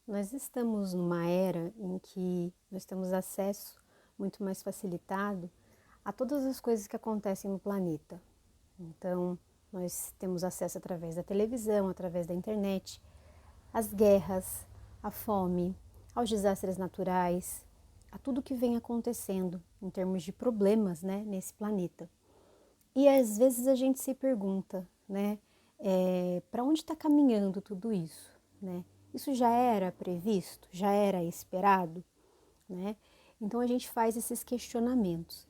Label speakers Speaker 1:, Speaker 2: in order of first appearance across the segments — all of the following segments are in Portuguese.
Speaker 1: Nós estamos numa era em que nós temos acesso muito mais facilitado a todas as coisas que acontecem no planeta. Então, nós temos acesso através da televisão, através da internet, às guerras, à fome, aos desastres naturais, a tudo que vem acontecendo em termos de problemas, né, nesse planeta. E às vezes a gente se pergunta, né, para onde está caminhando tudo isso, né? Isso já era previsto? Já era esperado? Né? Então a gente faz esses questionamentos.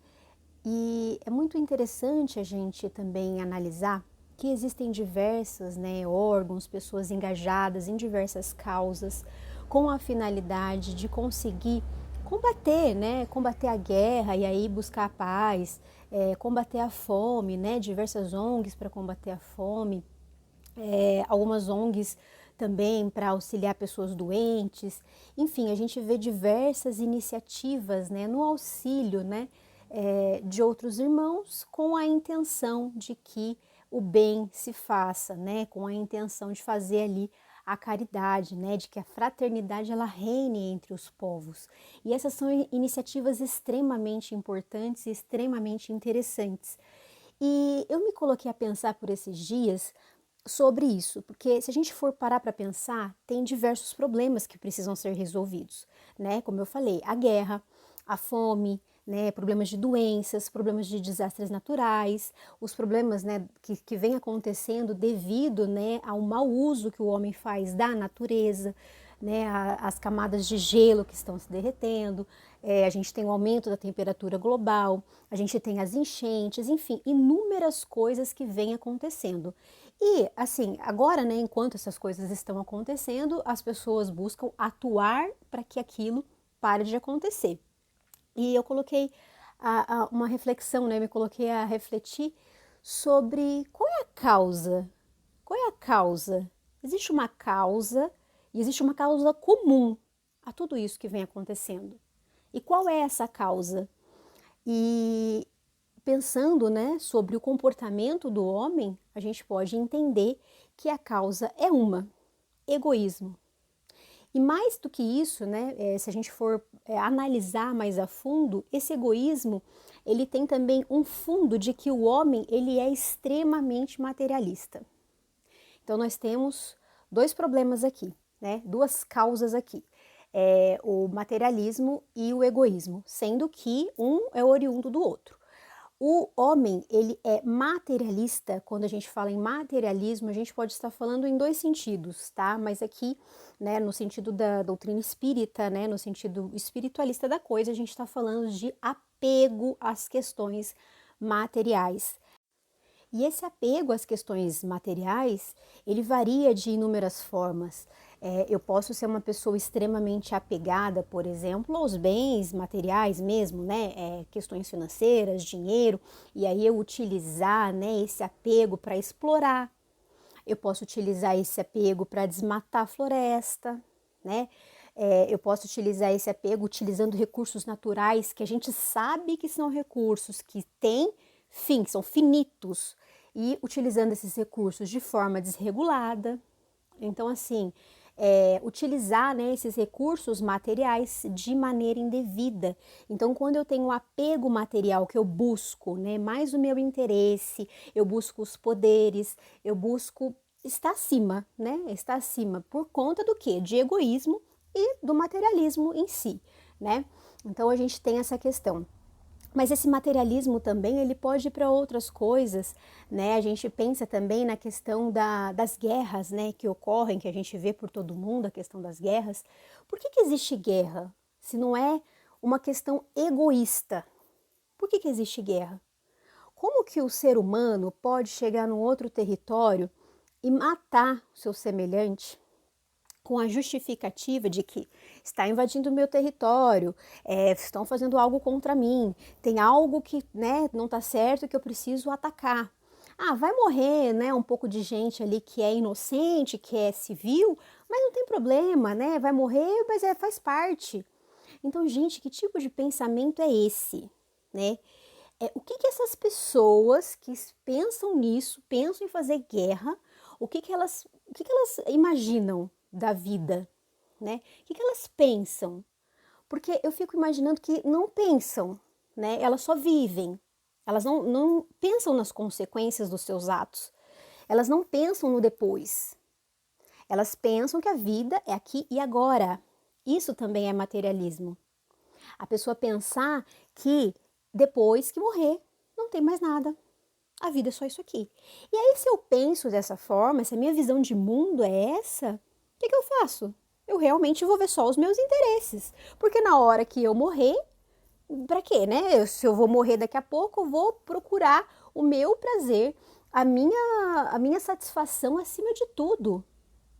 Speaker 1: E é muito interessante a gente também analisar que existem diversos, né, órgãos, pessoas engajadas em diversas causas, com a finalidade de conseguir combater, né, combater a guerra e aí buscar a paz, combater a fome, né, diversas ONGs para combater a fome, algumas ONGs também para auxiliar pessoas doentes. Enfim, a gente vê diversas iniciativas, né, no auxílio, né, de outros irmãos com a intenção de que o bem se faça, né, com a intenção de fazer ali a caridade, né, de que a fraternidade ela reine entre os povos. E essas são iniciativas extremamente importantes e extremamente interessantes. E eu me coloquei a pensar por esses dias sobre isso, porque se a gente for parar para pensar, tem diversos problemas que precisam ser resolvidos, né? Como eu falei, a guerra, a fome, né? Problemas de doenças, problemas de desastres naturais, os problemas, né, que vem acontecendo devido, né, ao mau uso que o homem faz da natureza, né, as camadas de gelo que estão se derretendo, a gente tem o aumento da temperatura global, a gente tem as enchentes, enfim, inúmeras coisas que vêm acontecendo. E, assim, agora, né, enquanto essas coisas estão acontecendo, as pessoas buscam atuar para que aquilo pare de acontecer. E eu coloquei uma reflexão, né, me coloquei a refletir sobre qual é a causa. Qual é a causa? Existe uma causa e existe uma causa comum a tudo isso que vem acontecendo. E qual é essa causa? E pensando, né, sobre o comportamento do homem, a gente pode entender que a causa é uma: egoísmo. E mais do que isso, né, se a gente for analisar mais a fundo, esse egoísmo, ele tem também um fundo de que o homem ele é extremamente materialista. Então nós temos dois problemas aqui, né, duas causas aqui. O materialismo e o egoísmo, sendo que um é oriundo do outro. O homem, ele é materialista. Quando a gente fala em materialismo, a gente pode estar falando em dois sentidos, tá? Mas aqui, né, no sentido da doutrina espírita, né, no sentido espiritualista da coisa, a gente está falando de apego às questões materiais. E esse apego às questões materiais, ele varia de inúmeras formas. Eu posso ser uma pessoa extremamente apegada, por exemplo, aos bens materiais mesmo, né? Questões financeiras, dinheiro, e aí eu utilizar, né, esse apego para explorar. Eu posso utilizar esse apego para desmatar a floresta, né? Eu posso utilizar esse apego utilizando recursos naturais que a gente sabe que são recursos que têm fim, são finitos, e utilizando esses recursos de forma desregulada. Então, assim, utilizar, né, esses recursos materiais de maneira indevida. Então, quando eu tenho um apego material que eu busco, né, mais o meu interesse, eu busco os poderes, eu busco estar acima, né, estar acima por conta do quê? De egoísmo e do materialismo em si, né? Então, a gente tem essa questão. Mas esse materialismo também, ele pode ir para outras coisas, né? A gente pensa também na questão das guerras, né, que ocorrem, que a gente vê por todo mundo, a questão das guerras. Por que existe guerra, se não é uma questão egoísta? Por que existe guerra? Como que o ser humano pode chegar num outro território e matar o seu semelhante com a justificativa de que está invadindo o meu território, estão fazendo algo contra mim, tem algo que, né, não está certo que eu preciso atacar. Ah, vai morrer, né, um pouco de gente ali que é inocente, que é civil, mas não tem problema, né? Vai morrer, mas faz parte. Então, gente, que tipo de pensamento é esse, né? O que essas pessoas que pensam nisso, pensam em fazer guerra, o que elas imaginam da vida, né? O que elas pensam? Porque eu fico imaginando que não pensam, né? Elas só vivem. Elas não pensam nas consequências dos seus atos. Elas não pensam no depois. Elas pensam que a vida é aqui e agora. Isso também é materialismo. A pessoa pensar que depois que morrer, não tem mais nada. A vida é só isso aqui. E aí, se eu penso dessa forma, se a minha visão de mundo é essa, o que eu faço? Eu realmente vou ver só os meus interesses. Porque na hora que eu morrer, pra quê, né? Se eu vou morrer daqui a pouco, eu vou procurar o meu prazer, a minha satisfação acima de tudo.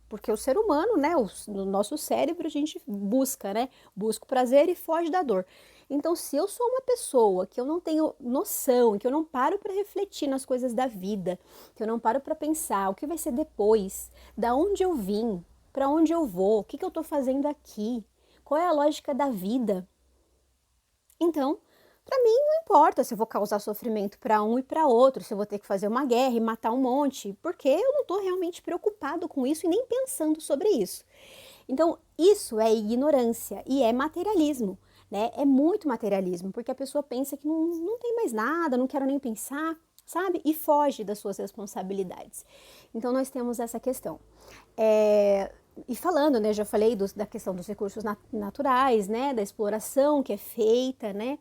Speaker 1: Porque o ser humano, né, no nosso cérebro, a gente busca, né? Busca o prazer e foge da dor. Então, se eu sou uma pessoa que eu não tenho noção, que eu não paro para refletir nas coisas da vida, que eu não paro para pensar o que vai ser depois, da onde eu vim, para onde eu vou, o que eu estou fazendo aqui, qual é a lógica da vida, então, para mim não importa se eu vou causar sofrimento para um e para outro, se eu vou ter que fazer uma guerra e matar um monte, porque eu não estou realmente preocupado com isso e nem pensando sobre isso. Então, isso é ignorância e é materialismo, né? É muito materialismo, porque a pessoa pensa que não tem mais nada, não quero nem pensar, sabe? E foge das suas responsabilidades. Então, nós temos essa questão. E falando, né, já falei da questão dos recursos naturais, né, da exploração que é feita, né,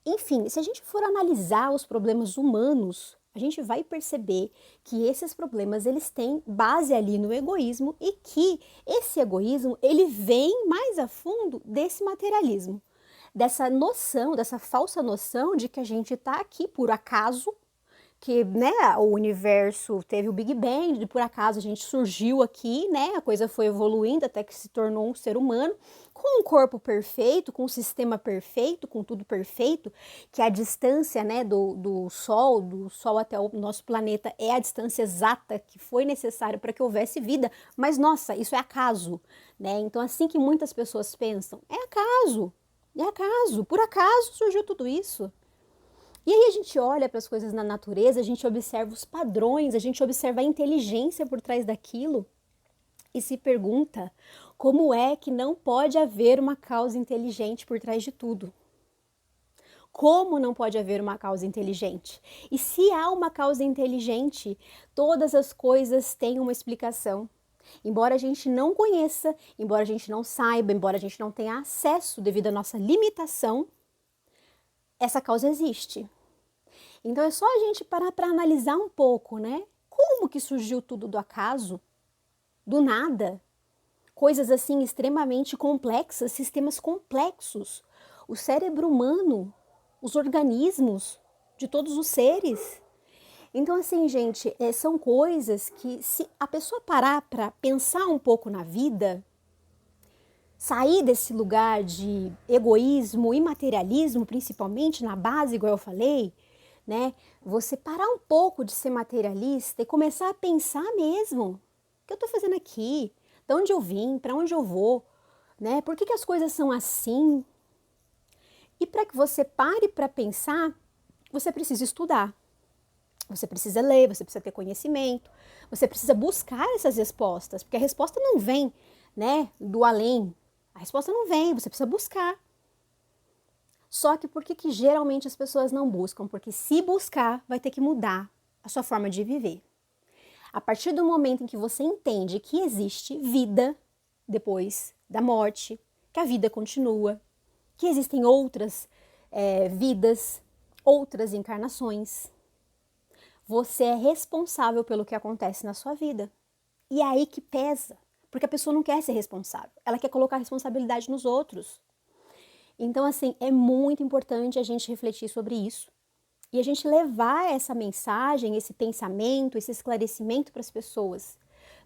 Speaker 1: enfim, se a gente for analisar os problemas humanos, a gente vai perceber que esses problemas, eles têm base ali no egoísmo e que esse egoísmo, ele vem mais a fundo desse materialismo, dessa noção, dessa falsa noção de que a gente está aqui por acaso, que, né, o universo teve o Big Bang, e por acaso a gente surgiu aqui, né, a coisa foi evoluindo até que se tornou um ser humano, com um corpo perfeito, com um sistema perfeito, com tudo perfeito, que a distância, né, do Sol até o nosso planeta é a distância exata que foi necessária para que houvesse vida, mas nossa, isso é acaso, né, então assim que muitas pessoas pensam, é acaso, por acaso surgiu tudo isso. E aí a gente olha para as coisas na natureza, a gente observa os padrões, a gente observa a inteligência por trás daquilo e se pergunta como é que não pode haver uma causa inteligente por trás de tudo. Como não pode haver uma causa inteligente? E se há uma causa inteligente, todas as coisas têm uma explicação. Embora a gente não conheça, embora a gente não saiba, embora a gente não tenha acesso devido à nossa limitação, essa causa existe. Então é só a gente parar para analisar um pouco, né? Como que surgiu tudo do acaso? Do nada? Coisas assim extremamente complexas, sistemas complexos. O cérebro humano, os organismos de todos os seres. Então assim, gente, são coisas que se a pessoa parar para pensar um pouco na vida, sair desse lugar de egoísmo e materialismo, principalmente na base, igual eu falei, né? Você parar um pouco de ser materialista e começar a pensar mesmo. O que eu estou fazendo aqui? De onde eu vim? Para onde eu vou? Né? Por que as coisas são assim? E para que você pare para pensar, você precisa estudar. Você precisa ler, você precisa ter conhecimento, você precisa buscar essas respostas, porque a resposta não vem, né, do além. A resposta não vem, você precisa buscar. Só que por que geralmente as pessoas não buscam? Porque se buscar, vai ter que mudar a sua forma de viver. A partir do momento em que você entende que existe vida depois da morte, que a vida continua, que existem outras vidas, outras encarnações, você é responsável pelo que acontece na sua vida. E é aí que pesa, porque a pessoa não quer ser responsável, ela quer colocar a responsabilidade nos outros. Então, assim, é muito importante a gente refletir sobre isso e a gente levar essa mensagem, esse pensamento, esse esclarecimento para as pessoas,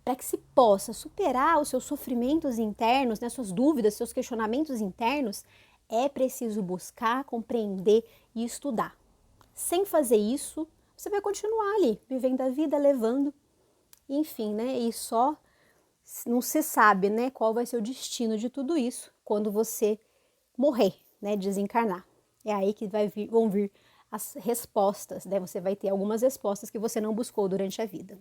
Speaker 1: para que se possa superar os seus sofrimentos internos, né, suas dúvidas, seus questionamentos internos. É preciso buscar, compreender e estudar. Sem fazer isso, você vai continuar ali, vivendo a vida, levando, enfim, né, e só não se sabe, né, qual vai ser o destino de tudo isso quando você morrer, né, desencarnar. É aí que vão vir as respostas, né? Você vai ter algumas respostas que você não buscou durante a vida.